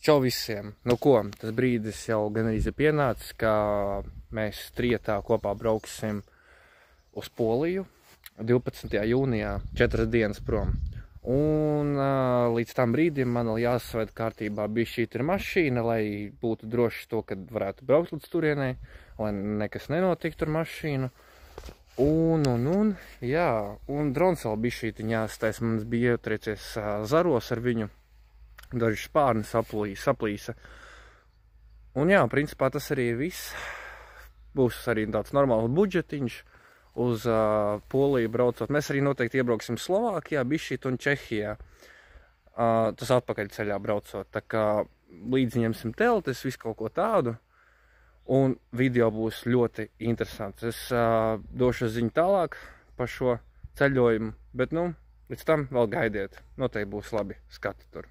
Čau visiem! Nu ko, tas brīdis jau gan arī ir pienācis, ka mēs trietā kopā brauksim uz Poliju 12. jūnijā, 4 dienas prom. Un līdz tam brīdim man vēl jāsaved kārtībā bišķīt ir mašīna, lai būtu droši to, kad varētu braukt līdz turienei, lai nekas nenotiktu ar mašīnu. Jā, un drons vēl bišķīt jāstais, man bija ietriecies zaros ar viņu. Daži spārni saplīsa. Un jā, principā tas arī ir viss. Būs arī tāds normāls budžetiņš uz Poliju braucot. Mēs arī noteikti iebrauksim Slovākijā, bišķīt un Čehijā. Tas atpakaļ ceļā braucot. Tā kā līdzi ņemsim teltis, visu kaut ko tādu. Un video būs ļoti interesants. Es došu ziņu tālāk par šo ceļojumu. Bet līdz tam vēl gaidiet. Noteikti būs labi skati tur.